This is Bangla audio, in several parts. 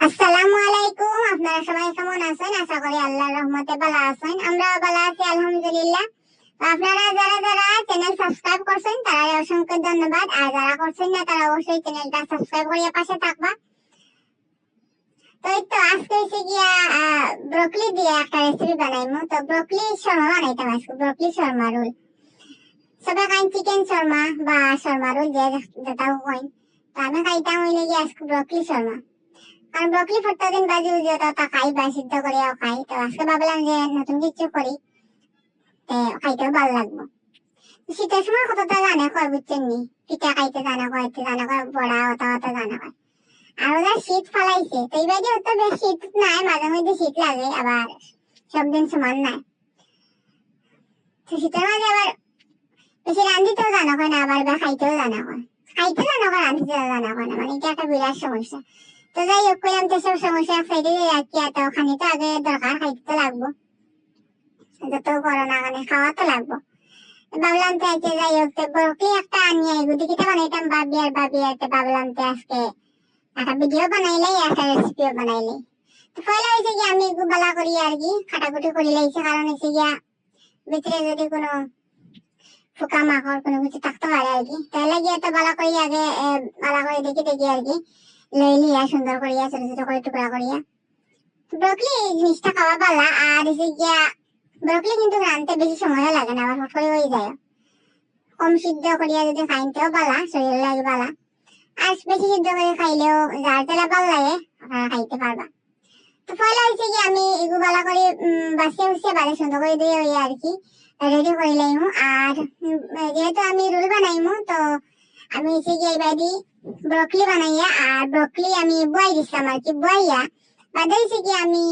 আসসালামু আলাইকুম। আপনারা সবাই কেমন আছেন? আশা করি আল্লাহর রহমতে ভালো আছেন। আমরা ভালো আছি আলহামদুলিল্লাহ। আপনারা যারা যারা চ্যানেল সাবস্ক্রাইব করছেন তারা অসংখ্য ধন্যবাদ, আর যারা করছেন না তারা অবশ্যই চ্যানেলটা সাবস্ক্রাইব করে পাশে থাকবা। তো এই তো আজকে হচ্ছে গিয়া ব্রকলি দিয়ে একটা রেসিপি বানাইমু। তো ব্রকলি শর্মা বানাইতাম আজকে, ব্রকলি শর্মা রোল। সবাই খাই চিকেন শর্মা বা শর্মা রোল যেটা হয়। তো আমি খাইতাম হইলে গিয়ে আজকে ব্রকলি শর্মা। কারণ ব্রকলি প্রত্যেকদিন বাজি উজি তা খাই বা সিদ্ধ করিয়াও খাই। তো আজকে ভাবলাম যে নতুন কিছু করি, খাইতেও ভালো লাগবে। শীতের সময় কতটা জানে কয় বুঝছেন নি, পিঠা খাইতে জানা কয় বড়া অত অত জানা কয়। আর ওরা শীত ফালাইছে, তো এই বাজে অত বেশ শীত নাই, মাঝে মধ্যে শীত লাগে, আবার সব দিন সমান নাই। তো শীতের মাঝে আবার বেশি রান্ধিতেও জানা হয় না, আবার খাইতেও জানা হয়। খাইতে জানা হয়, রান্ধিতেও জানা হয় না, মানে এটা একটা বিরাট সমস্যা। তো যাই হোক, কইলাম তো সব সমস্যা এক সাইডে রাখি, এত খানি তো আগে দরকার, খাইতে তো লাগবো, যত করোনা মানে খাওয়া তো লাগবো। ভাবলাম তো আজকে যাই হোক, ব্রকলি একটা আনিয়ে এগুলি কিটা বানাইতাম ভাবি আর ভাবলাম তো আজকে একটা ভিডিও বানাইলেই একটা রেসিপিও বানাইলেই। তো পয়লা হয়েছে কি আমি এগুলো বালা করি আর কি কাটাকুটি করি লাইছে, কারণ হচ্ছে গিয়া ভিতরে যদি কোনো পোকা মাকড় কোনো কিছু থাকতে পারে আর কি, তাহলে গিয়ে তো বালা করি আগে বালা করে দেখি আর কি লইলিয়া সুন্দর করিয়া ছোট ছোট করে টুকরা করিয়া। ব্রকলি জিনিসটা খাওয়া ভালো, আর হচ্ছে গিয়া ব্রকলি কিন্তু রাঁধতে বেশি সময় লাগে না, আবার হট করে হয়ে যায়। কম সিদ্ধ করিয়া যদি খাইতেও ভালো, শরীর লাগে ভালো। আর বেশি সিদ্ধ করে খাইলেও যার যেটা ভালো লাগে আপনারা খাইতে পারবা। তো পয়লা হয়েছে কি আমি এগুলো ভালো করে বাসিয়ে উসিয়ে বাজে সুন্দর করে দিয়ে হইয়া আর কি রেডি করে লাইমু। আর যেহেতু আমি রোল বানাইমু, তো আমি হচ্ছে গিয়ে এবারে ব্রকলি বানাইয়া, আর ব্রকলি আমি বয়াই দিছিলাম আর কি, বয়াইয়া বাদে হচ্ছে কি আমি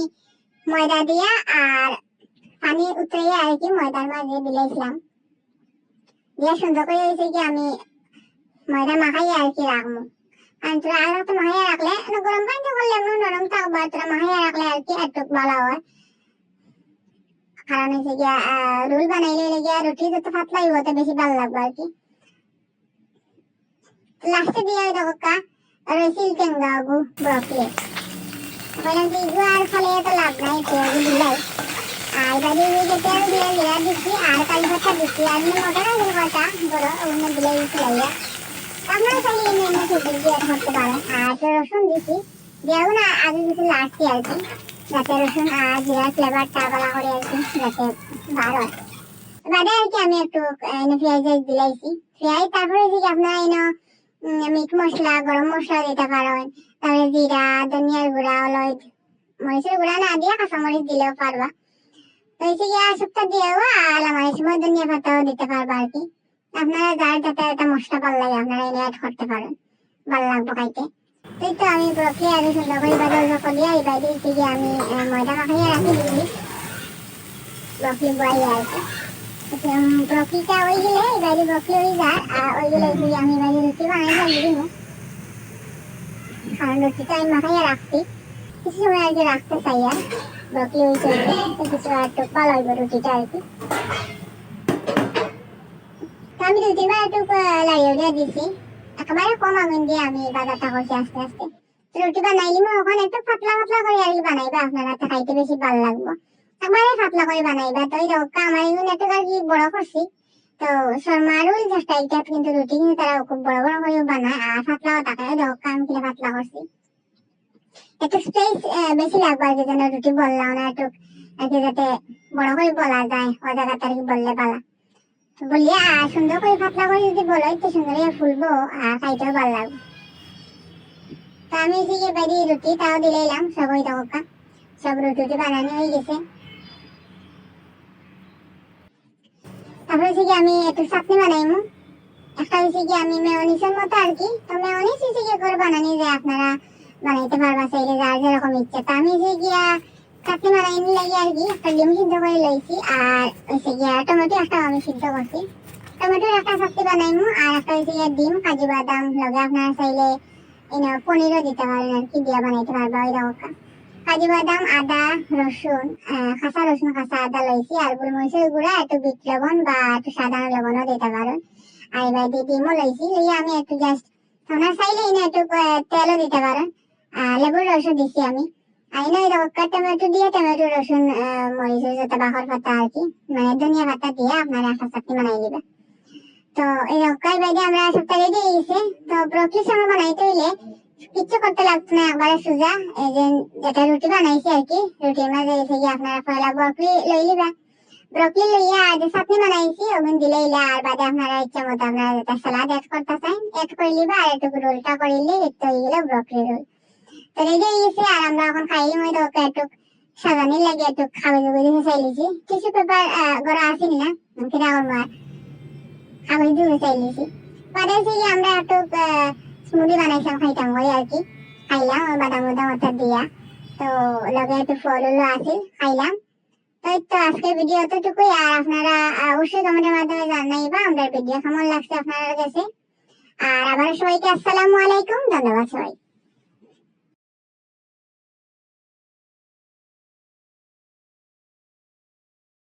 ময়দা দিয়া আর পানি উতরাইয়া আর কি ময়দার মাঝে দিলাইছিলাম, দিয়ে সুন্দর করে হয়েছে কি আমি ময়দা মাখাইয়া আর কি রাখবো। আর তোরা আর একটু মাখাইয়া রাখলে গরম পানিতে করলে এমন নরম থাকবো, আর তোরা মাখাইয়া রাখলে আর কি একটু ভালো হয়। কারণ হচ্ছে গিয়া রোল বানাইলে গিয়া রুটি যত পাতলাই হতে বেশি ভালো লাগবে আর কি। লাস্টে দিয়ে দেখো রয়েছিল টেঙ্গা গু ব্রকলি, বললাম যে ইগু আর ফলে তো লাভ নাই, তেল দিলাই। আর বাড়ি তেল দিয়ে লিয়া দিচ্ছি, আর কালি ভাতটা দিচ্ছি, আর মটর আছে কটা বড় ওগুলো দিলে দিচ্ছি। আপনারা চাইলে এমনি সেগুলো দিয়ে করতে পারেন। আর রসুন দিচ্ছি, দিয়েও না আগে কিছু লাগছে আর কি, যাতে রসুন আর জিরার ফ্লেভারটা ভালো করে আর কি যাতে বার হয়। বাদে আর কি আমি একটু পেঁয়াজ দিলাইছি, পেঁয়াজ তারপরে যে আপনারা মিট মশলা গরম মশলা দিতে পারেন, তারপরে জিরা ধনিয়ার গুঁড়া হলুদ মরিচের গুঁড়া না দিয়ে কাঁচামরিচ দিলেও পারবা। তো হচ্ছে গিয়ে সবটা দিয়েও আলামারি সময় ধনিয়া পাতাও দিতে পারবা আর কি। আপনারা যার যাতে একটা মশলা ভালো লাগে আপনারা এনে অ্যাড করতে পারেন, ভালো লাগবে খাইতে। তো এই তো আমি ব্রকলি আগে সুন্দর করে বাজার করিয়া এই বাইরে হচ্ছে গিয়ে আমি ময়দা মাখাইয়া রাখি দিই ব্রকলি বয়াইয়া আর কি। ব্রকলিটা হয়ে গেলে এই বাইরে ব্রকলি হয়ে যায়, আর ওই গেলে আমি বাইরে রুটি বানাই দিব, কারণ রুটিটা আমি মাখাইয়া রাখছি কিছু সময় আর কি রাখতে চাই। আর ব্রকলি হয়ে চলবে কিছু আর একটু ভালো হইব রুটিটা আর কি। আমি 2-3 বার একটু লাড়িয়ে দিয়েছি, একেবারে কম আগুন দিয়ে আমি বাজারটা করছি আস্তে আস্তে। রুটি বানাইলি ওখানে একটু পাতলা পাতলা করে আর কি বানাইবা, আপনারা খাইতে বেশি ভালো লাগবে, একবারে পাতলা করে বানাইবা। তো এই রোগটা আমার এগুলো একটু আর কি বড় করছি। তো শর্মা রোল যে স্টাইলটা কিন্তু রুটি কিন্তু তারা খুব বড় বড় করে বানায়, আর পাতলাও থাকে, রোগটা আমি কিনে পাতলা করছি। একটু স্পেস বেশি লাগবে আর কি, যেন রুটি বললাম না একটু আর কি যাতে বড় করে বলা যায়, ও জায়গাতে আর কি বললে পালা বলিয়া সুন্দর করে পাতলা করে যদি বলো একটু সুন্দর ফুলবো আর খাইতেও ভালো লাগবে। তো আমি যে বাইরে রুটি তাও দিলাম সব ওই টাকা সব রুটি বানানো হয়ে গেছে। তারপরে হচ্ছে কি আমি একটু চাটনি বানাইমু, একটা হচ্ছে কি আমি মেয়নিসের মতো আর কি। তো মেয়নিস হচ্ছে কি করে বানানি যায় আপনারা বানাইতে পারবা চাইলে যার যেরকম ইচ্ছে। তো আমি যে গিয়া চাটনি বানাইনি লাগে আর কি একটা ডিম সিদ্ধ করে লইছি, আর হচ্ছে গিয়া টমেটো একটা আমি সিদ্ধ করছি, টমেটোর একটা চাটনি বানাইমু। আর একটা হচ্ছে গিয়া ডিম কাজু বাদাম লগে আপনারা চাইলে পনিরও দিতে পারেন আর কি, দিয়া বানাইতে পারবা ওই রকম। কাজু বাদাম আদা রসুন কাঁচা রসুন কাঁচা আদা লইছি, আর গোলমরিচের গুঁড়া একটু বিট লবণ বা একটু সাধারণ লবণও দিতে পারেন। আর এবার দিয়ে ডিমও লইছি, লইয়া আমি একটু জাস্ট আপনারা চাইলে একটু তেলও দিতে পারেন। লেবুর রসও দিছি আমি। আর না রক্কা টমেটো দিয়ে টমেটো রসুন মরিচ যত বাহর পাতা আর কি, মানে ধনিয়া পাতা দিয়ে আপনারা একটা চাটনি বানাই নিবে। তো এই রক্কার বাইরে আমরা সবটা রেডি হয়ে গেছে। তো ব্রকলি সময় বানাইতে হইলে কিচ্ছু করতে লাগতো না, একবারে সোজা এই যে যেটা রুটি বানাইছি আর কি, রুটির মাঝে এসে গিয়ে আপনারা পয়লা ব্রকলি লই লিবা। ব্রকলি লইয়া আর যে চাটনি বানাইছি ওগুন দিলে আর বাদে আপনারা ইচ্ছা মতো আপনারা যেটা সালাদ এড করতে চান এড করে লিবা, আর একটু রোলটা করিলে একটু হয়ে গেল ব্রকলি রোল। তো রেডি হয়ে গেছে। আর আমরা এখন খাইলি মধ্যে ওকে একটু সাজানি লাগে, একটু খাবে দিয়ে চাইলিছি, টিস্যু পেপার গড়া আসিল না কিনা আমার খাবে দিয়ে চাইলিছি। পরে থেকে আমরা একটু স্মুদি বানাইছিলাম খাইতাম ওই আর কি, খাইলাম বাদাম বাদাম অর্থাৎ দিয়া। তো লগে একটু ফল আসিল, খাইলাম। তো আজকের ভিডিও এতটুকুই। আর আপনারা অবশ্যই কমেন্টের মাধ্যমে জানাইবা আমাদের ভিডিও কেমন লাগছে আপনাদের কাছে। আর আবার সবাইকে আসসালামু আলাইকুম, ধন্যবাদ সবাই।